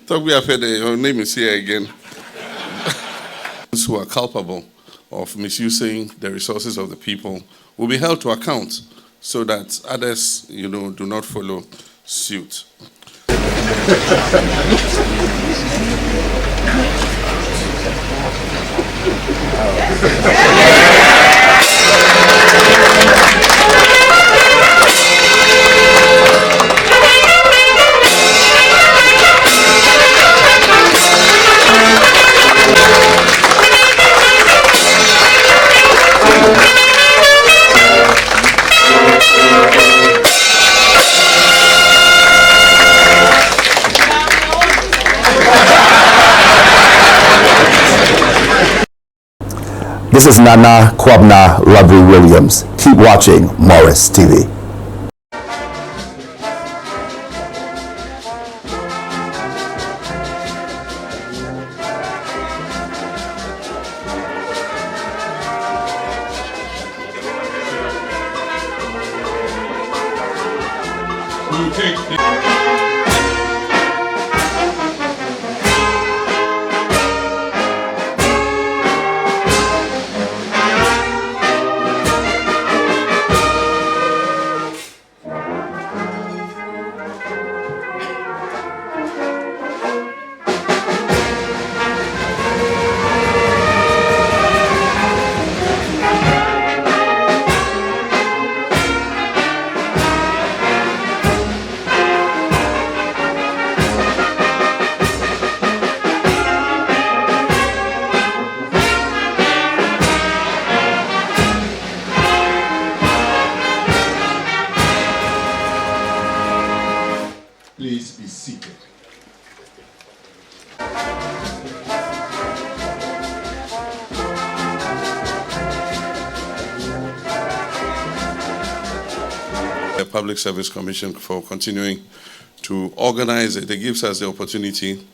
Talk we have heard your name is here again. Those who are culpable of misusing the resources of the people will be held to account so that others, do not follow suit. This is Nana Kwabna Lovely Williams. Keep watching Morris TV. Please be seated. The Public Service Commission for continuing to organize it. It gives us the opportunity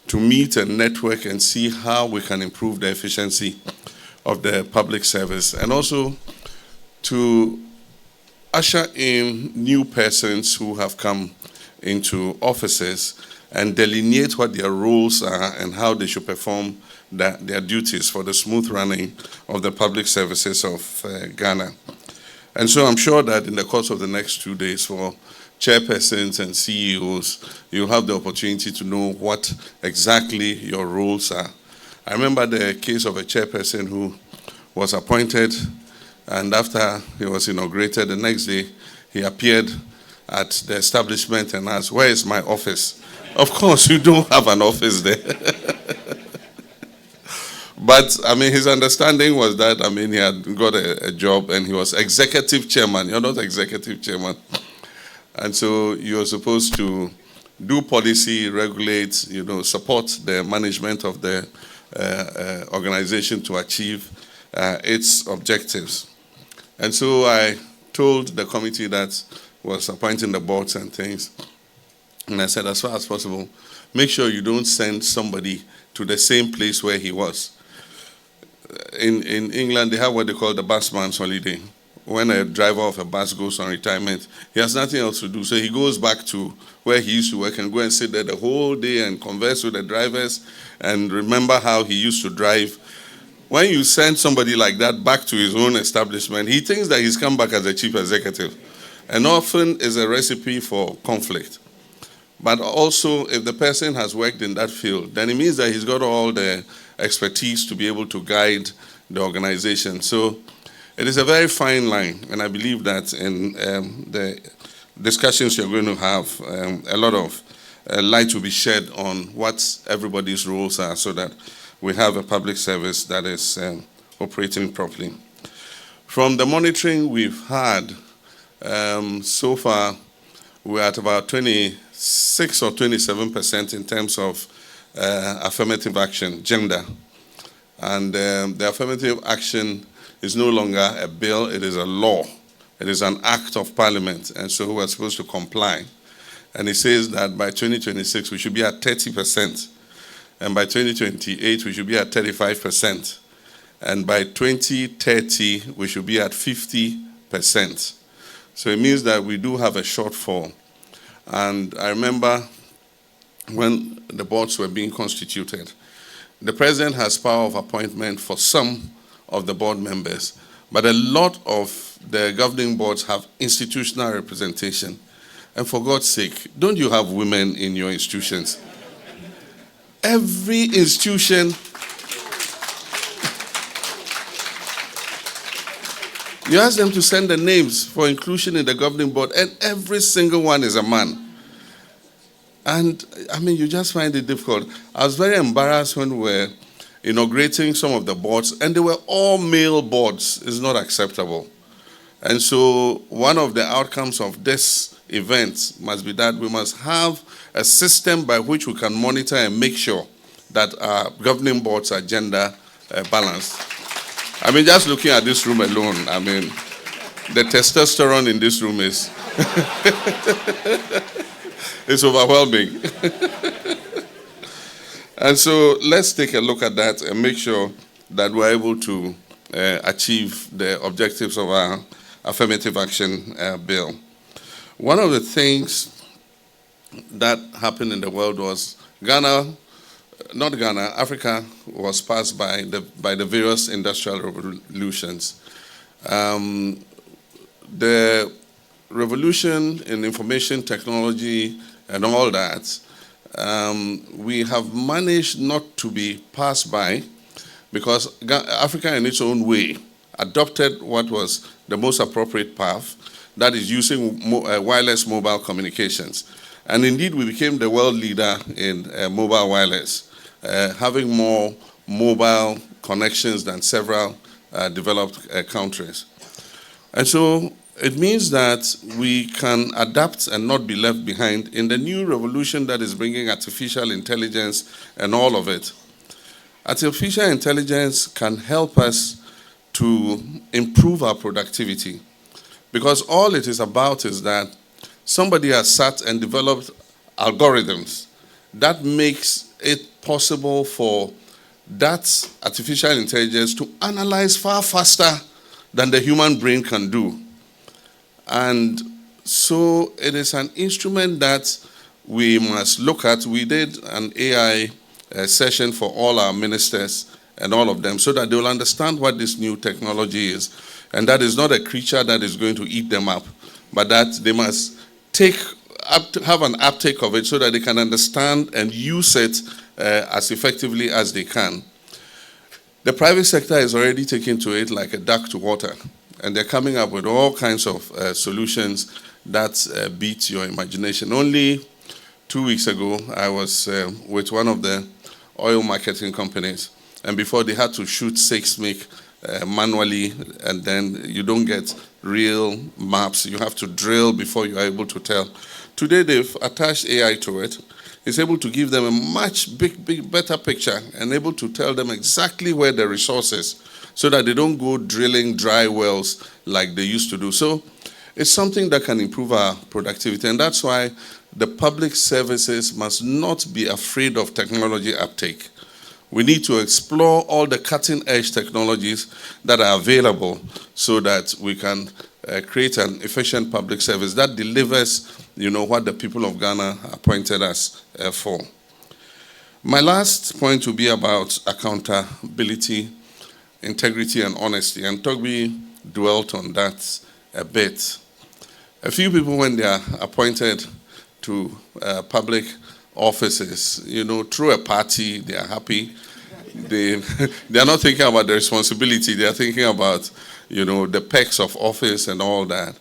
to meet and network and see how we can improve the efficiency of the public service, and also to usher in new persons who have come into offices and delineate what their roles are and how they should perform their duties for the smooth running of the public services of Ghana. And so I'm sure that in the course of the next 2 days, for chairpersons and CEOs, you'll have the opportunity to know what exactly your roles are. I remember the case of a chairperson who was appointed, and after he was inaugurated, the next day he appeared at the establishment and asked, "Where is my office?" Of course, you don't have an office there. But, his understanding was that, he had got a job and he was executive chairman. You're not executive chairman. And so you're supposed to do policy, regulate, support the management of the organization to achieve its objectives. And so I told the committee that was appointing the boards and things, and I said, as far as possible, make sure you don't send somebody to the same place where he was. In England, they have what they call the busman's holiday. When a driver of a bus goes on retirement, he has nothing else to do, so he goes back to where he used to work and go and sit there the whole day and converse with the drivers and remember how he used to drive. When you send somebody like that back to his own establishment, he thinks that he's come back as a chief executive, and often is a recipe for conflict. But also, if the person has worked in that field, then it means that he's got all the expertise to be able to guide the organization. So it is a very fine line, and I believe that in the discussions you're going to have, a lot of light will be shed on what everybody's roles are so that we have a public service that is operating properly. From the monitoring we've had, so far, we're at about 26 or 27% in terms of affirmative action, gender. And the affirmative action is no longer a bill, it is a law. It is an act of parliament, and so we're supposed to comply. And it says that by 2026, we should be at 30%. And by 2028, we should be at 35%. And by 2030, we should be at 50%. So it means that we do have a shortfall. And I remember when the boards were being constituted. The president has power of appointment for some of the board members, but a lot of the governing boards have institutional representation. And for God's sake, don't you have women in your institutions? Every institution, you ask them to send the names for inclusion in the governing board, and every single one is a man. And I mean, you just find it difficult. I was very embarrassed when we were inaugurating some of the boards, and they were all male boards. It's not acceptable. And so one of the outcomes of this event must be that we must have a system by which we can monitor and make sure that our governing boards are gender balanced. I mean, just looking at this room alone, I mean, the testosterone in this room is it's overwhelming. And so let's take a look at that and make sure that we're able to achieve the objectives of our affirmative action bill. One of the things that happened in the world was Africa was passed by the various industrial revolutions. The revolution in information technology and all that, we have managed not to be passed by, because Africa in its own way adopted what was the most appropriate path, that is using wireless mobile communications. And indeed, we became the world leader in mobile wireless, having more mobile connections than several developed countries. And so it means that we can adapt and not be left behind in the new revolution that is bringing artificial intelligence and all of it. Artificial intelligence can help us to improve our productivity, because all it is about is that somebody has sat and developed algorithms that makes it possible for that artificial intelligence to analyze far faster than the human brain can do. And so it is an instrument that we must look at. We did an AI session for all our ministers and all of them, so that they will understand what this new technology is, and that is not a creature that is going to eat them up, but that they must have an uptake of it so that they can understand and use it as effectively as they can. The private sector is already taking to it like a duck to water, and they're coming up with all kinds of solutions that beat your imagination. Only 2 weeks ago, I was with one of the oil marketing companies, and before they had to shoot seismic manually, and then you don't get real maps. You have to drill before you are able to tell. Today, they've attached AI to it. It's able to give them a much better picture and able to tell them exactly where the resource is, so that they don't go drilling dry wells like they used to do. So it's something that can improve our productivity, and that's why the public services must not be afraid of technology uptake. We need to explore all the cutting-edge technologies that are available so that we can create an efficient public service that delivers, what the people of Ghana appointed us for. My last point will be about accountability, integrity, and honesty, and Togbi dwelt on that a bit. A few people, when they are appointed to public offices, through a party, they are happy. They are not thinking about the responsibility. They are thinking about, the perks of office and all that.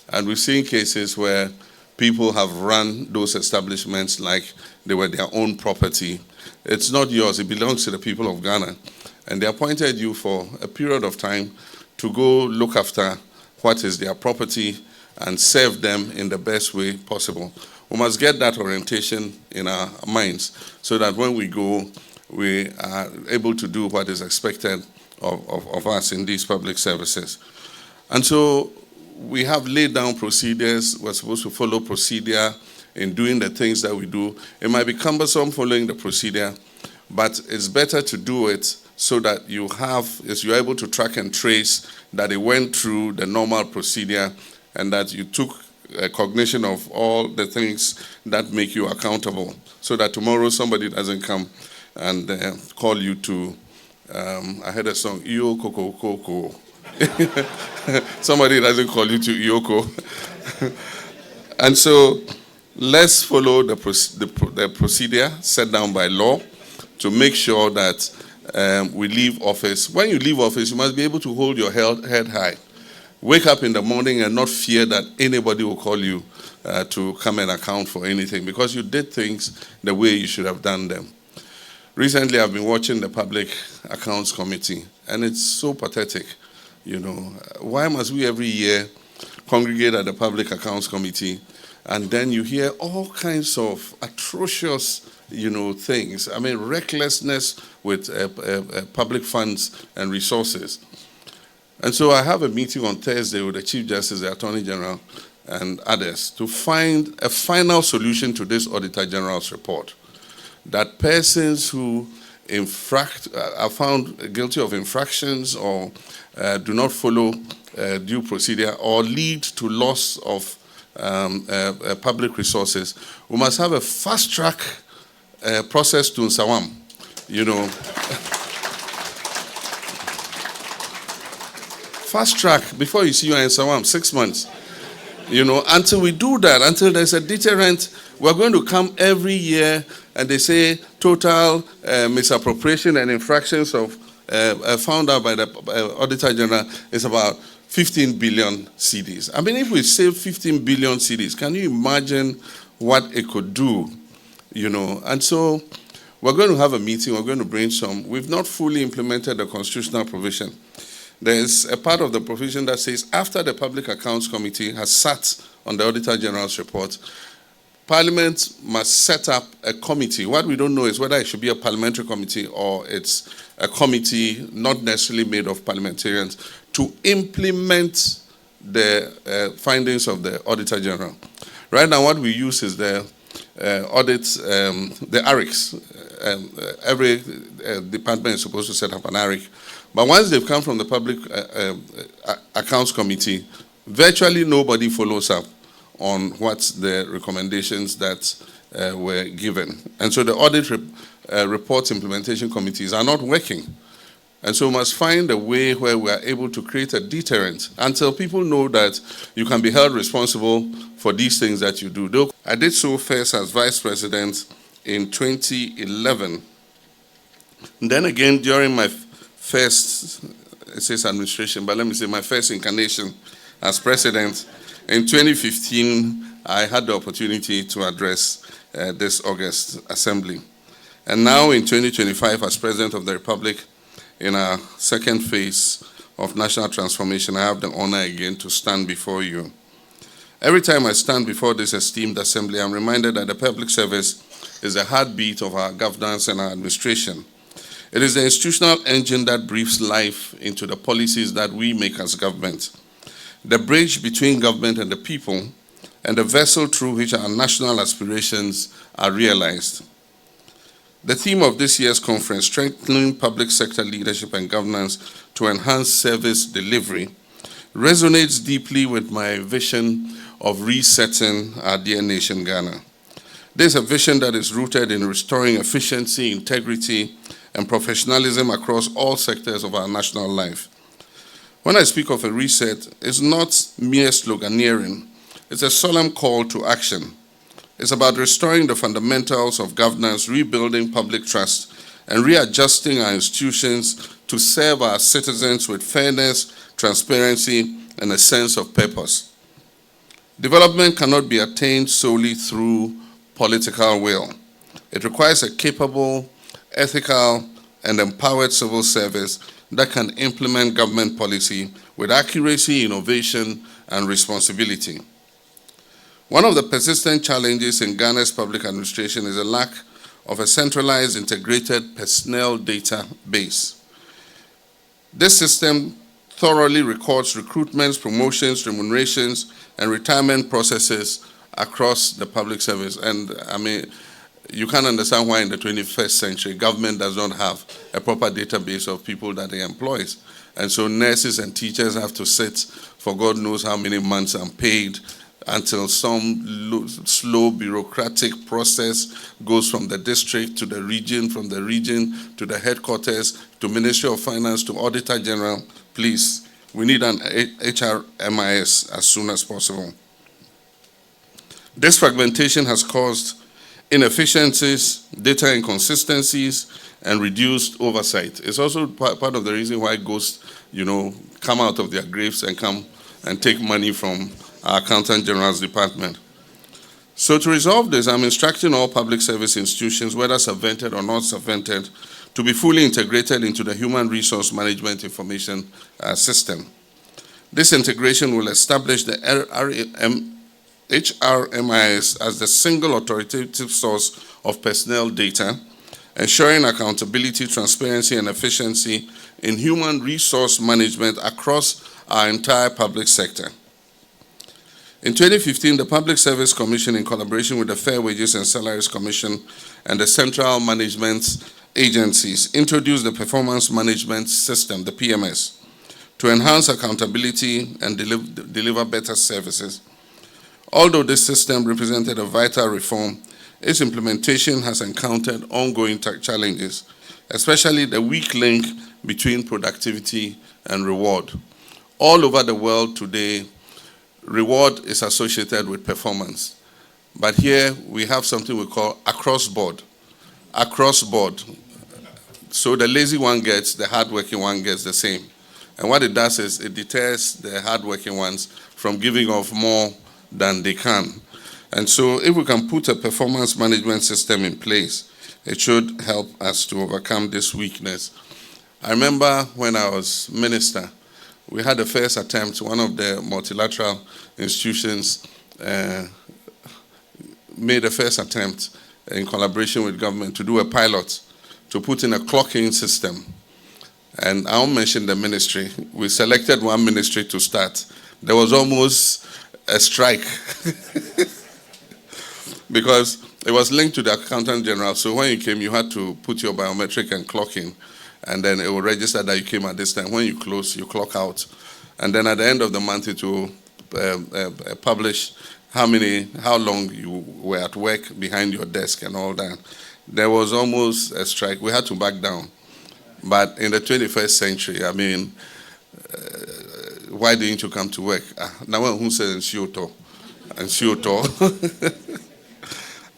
And we've seen cases where people have run those establishments like they were their own property. It's not yours. It belongs to the people of Ghana. And they appointed you for a period of time to go look after what is their property and serve them in the best way possible. We must get that orientation in our minds so that when we go, we are able to do what is expected of us in these public services. And so we have laid down procedures. We're supposed to follow procedure in doing the things that we do. It might be cumbersome following the procedure, but it's better to do it so that you're able to track and trace that it went through the normal procedure and that you took cognition of all the things that make you accountable, so that tomorrow somebody doesn't come and call you to, I heard a song, Iyo Koko Koko. Somebody doesn't call you to Iyoko. And so let's follow the procedure set down by law to make sure that we leave office. When you leave office, you must be able to hold your head high. Wake up in the morning and not fear that anybody will call you to come and account for anything, because you did things the way you should have done them. Recently, I've been watching the Public Accounts Committee, and it's so pathetic. You know, why must we every year congregate at the Public Accounts Committee, and then you hear all kinds of atrocious, things. I mean, recklessness with public funds and resources. And so I have a meeting on Thursday with the Chief Justice, the Attorney General, and others to find a final solution to this Auditor General's report, that persons who are found guilty of infractions or do not follow due procedure or lead to loss of public resources, we must have a fast-track process to Nsawam, Fast track before you see you in Nsawam, 6 months. Until we do that, until there's a deterrent, we're going to come every year and they say total misappropriation and infractions of found out by the Auditor General is about 15 billion cedis. I mean, if we save 15 billion cedis, can you imagine what it could do? And so we're going to have a meeting, we're going to brainstorm. We've not fully implemented the constitutional provision. There's a part of the provision that says after the Public Accounts Committee has sat on the Auditor General's report, Parliament must set up a committee. What we don't know is whether it should be a parliamentary committee or it's a committee not necessarily made of parliamentarians to implement the findings of the Auditor General. Right now what we use is the the ARICs. Every department is supposed to set up an ARIC. But once they've come from the Public Accounts Committee, virtually nobody follows up on what's the recommendations that were given. And so the Audit Reports Implementation Committees are not working. And so we must find a way where we are able to create a deterrent until people know that you can be held responsible for these things that you do. I did so first as Vice President in 2011. And then again, during my first, it says administration, but let me say my first incarnation as President, in 2015, I had the opportunity to address this August Assembly. And now in 2025, as President of the Republic, in our second phase of national transformation, I have the honor again to stand before you. Every time I stand before this esteemed assembly, I'm reminded that the public service is the heartbeat of our governance and our administration. It is the institutional engine that breathes life into the policies that we make as government, the bridge between government and the people, and the vessel through which our national aspirations are realized. The theme of this year's conference, Strengthening Public Sector Leadership and Governance to Enhance Service Delivery, resonates deeply with my vision of resetting our dear nation, Ghana. This is a vision that is rooted in restoring efficiency, integrity, and professionalism across all sectors of our national life. When I speak of a reset, it's not mere sloganeering. It's a solemn call to action. It's about restoring the fundamentals of governance, rebuilding public trust, and readjusting our institutions to serve our citizens with fairness, transparency, and a sense of purpose. Development cannot be attained solely through political will. It requires a capable, ethical, and empowered civil service that can implement government policy with accuracy, innovation, and responsibility. One of the persistent challenges in Ghana's public administration is a lack of a centralized, integrated personnel database. This system thoroughly records recruitments, promotions, remunerations, and retirement processes across the public service. And I mean, you can't understand why in the 21st century, government does not have a proper database of people that it employs. And so nurses and teachers have to sit for God knows how many months unpaid, until some slow bureaucratic process goes from the district to the region, from the region to the headquarters, to Ministry of Finance, to Auditor General. Please, we need an HRMIS as soon as possible. This fragmentation has caused inefficiencies, data inconsistencies, and reduced oversight. It's also part of the reason why ghosts, come out of their graves and come and take money from our Accountant General's department. So to resolve this, I'm instructing all public service institutions, whether subvented or not subvented, to be fully integrated into the Human Resource Management Information System. This integration will establish the HRMIS as the single authoritative source of personnel data, ensuring accountability, transparency, and efficiency in human resource management across our entire public sector. In 2015, the Public Service Commission, in collaboration with the Fair Wages and Salaries Commission and the Central Management Agencies, introduced the Performance Management System, the PMS, to enhance accountability and deliver better services. Although this system represented a vital reform, its implementation has encountered ongoing challenges, especially the weak link between productivity and reward. All over the world today, reward is associated with performance. But here we have something we call across board. Across board. So the lazy one gets, the hardworking one gets the same. And what it does is it deters the hardworking ones from giving off more than they can. And so if we can put a performance management system in place, it should help us to overcome this weakness. I remember when I was minister, we had the first attempt, one of the multilateral institutions made a first attempt in collaboration with government to do a pilot to put in a clocking system. And I won't mention the ministry. We selected one ministry to start. There was almost a strike because it was linked to the Accountant General. So when you came, you had to put your biometric and clock in, and then it will register that you came at this time. When you close, you clock out. And then at the end of the month, it will publish how long you were at work behind your desk and all that. There was almost a strike. We had to back down. But in the 21st century, why didn't you come to work? Now who says Nsyoto?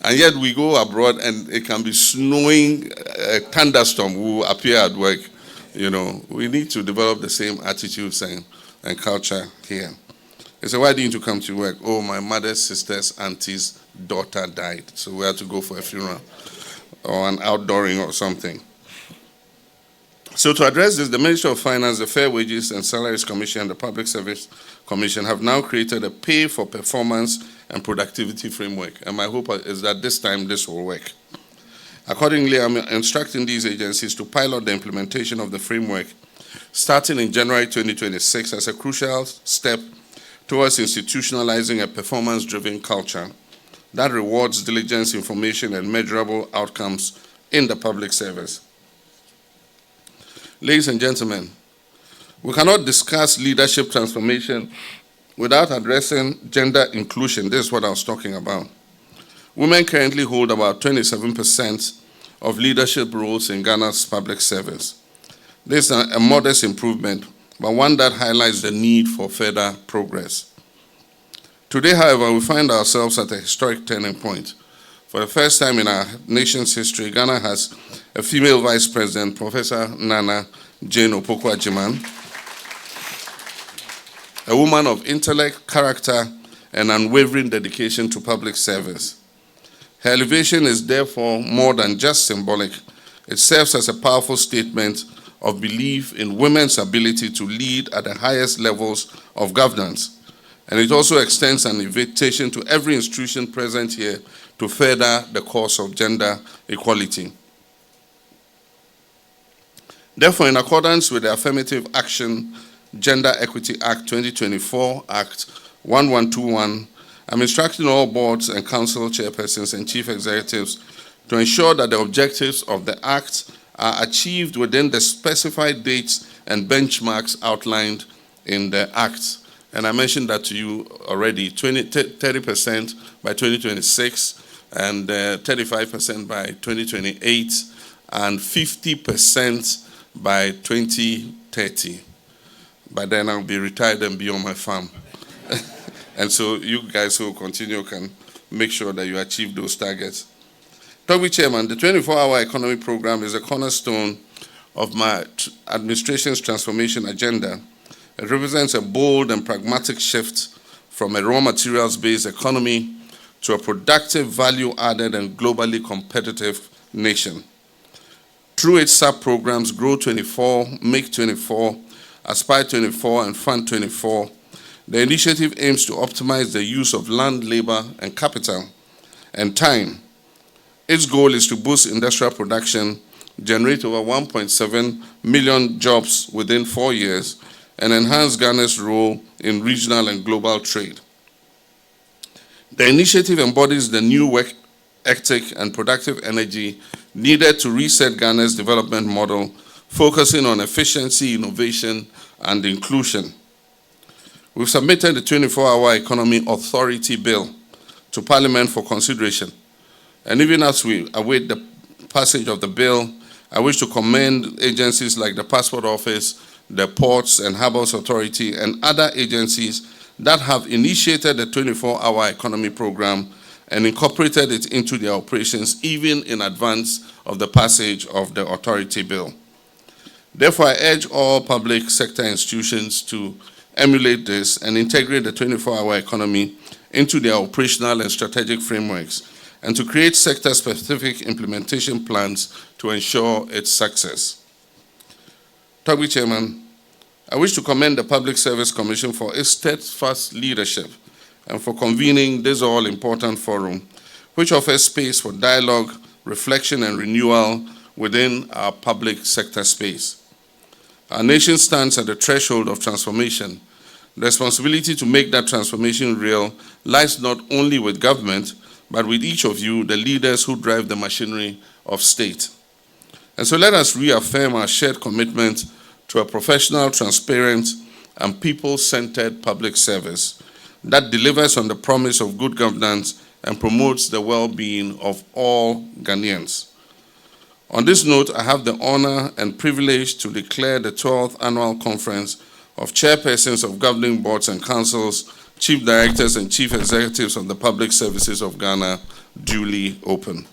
And yet we go abroad and it can be snowing, a thunderstorm will appear at work. We need to develop the same attitudes and culture here. They say, why didn't you come to work? Oh, my mother's sister's auntie's daughter died, so we had to go for a funeral or an outdooring or something. So to address this, the Ministry of Finance, the Fair Wages and Salaries Commission, and the Public Service Commission have now created a pay for performance and productivity framework. And my hope is that this time this will work. Accordingly, I'm instructing these agencies to pilot the implementation of the framework starting in January 2026 as a crucial step towards institutionalizing a performance-driven culture that rewards diligence, information, and measurable outcomes in the public service. Ladies and gentlemen, we cannot discuss leadership transformation without addressing gender inclusion. This is what I was talking about. Women currently hold about 27% of leadership roles in Ghana's public service. This is a modest improvement, but one that highlights the need for further progress. Today, however, we find ourselves at a historic turning point. For the first time in our nation's history, Ghana has a female vice president, Professor Nana Jane Opoku-Agyeman, a woman of intellect, character, and unwavering dedication to public service. Her elevation is therefore more than just symbolic. It serves as a powerful statement of belief in women's ability to lead at the highest levels of governance. And it also extends an invitation to every institution present here to further the cause of gender equality. Therefore, in accordance with the Affirmative Action Gender Equity Act 2024, Act 1121, I'm instructing all boards and council chairpersons and chief executives to ensure that the objectives of the Act are achieved within the specified dates and benchmarks outlined in the Act. And I mentioned that to you already, 30% by 2026, and 35% by 2028, and 50% by 2030. By then I'll be retired and be on my farm. And so you guys who continue can make sure that you achieve those targets. Toby Chairman, the 24-hour economy program is a cornerstone of my administration's transformation agenda. It represents a bold and pragmatic shift from a raw materials-based economy to a productive, value-added, and globally competitive nation. Through its sub-programs, Grow 24, Make 24, Aspire 24, and Fund 24, the initiative aims to optimize the use of land, labor, and capital, and time. Its goal is to boost industrial production, generate over 1.7 million jobs within 4 years, and enhance Ghana's role in regional and global trade. The initiative embodies the new work ethic and productive energy needed to reset Ghana's development model, focusing on efficiency, innovation, and inclusion. We've submitted the 24-hour Economy Authority Bill to Parliament for consideration. And even as we await the passage of the bill, I wish to commend agencies like the Passport Office, the Ports and Harbours Authority, and other agencies that have initiated the 24-hour economy program and incorporated it into their operations even in advance of the passage of the authority bill. Therefore, I urge all public sector institutions to emulate this and integrate the 24-hour economy into their operational and strategic frameworks, and to create sector-specific implementation plans to ensure its success. Toby Chairman, I wish to commend the Public Service Commission for its steadfast leadership and for convening this all-important forum, which offers space for dialogue, reflection, and renewal within our public sector space. Our nation stands at the threshold of transformation. The responsibility to make that transformation real lies not only with government, but with each of you, the leaders who drive the machinery of state. And so let us reaffirm our shared commitment to a professional, transparent, and people-centered public service that delivers on the promise of good governance and promotes the well-being of all Ghanaians. On this note, I have the honor and privilege to declare the 12th Annual Conference of Chairpersons of Governing Boards and Councils, Chief Directors, and Chief Executives of the Public Services of Ghana duly open.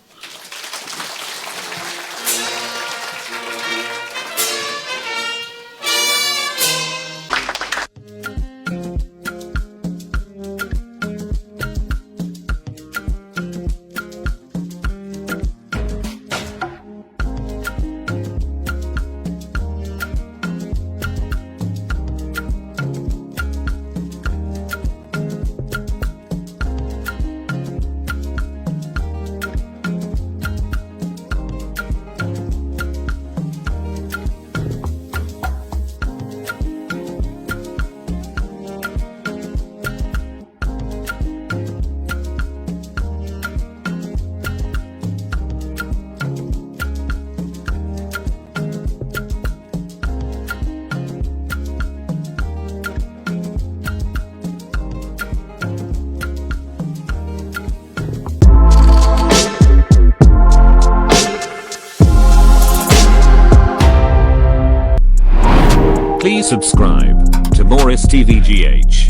Please subscribe to Morris TVGH.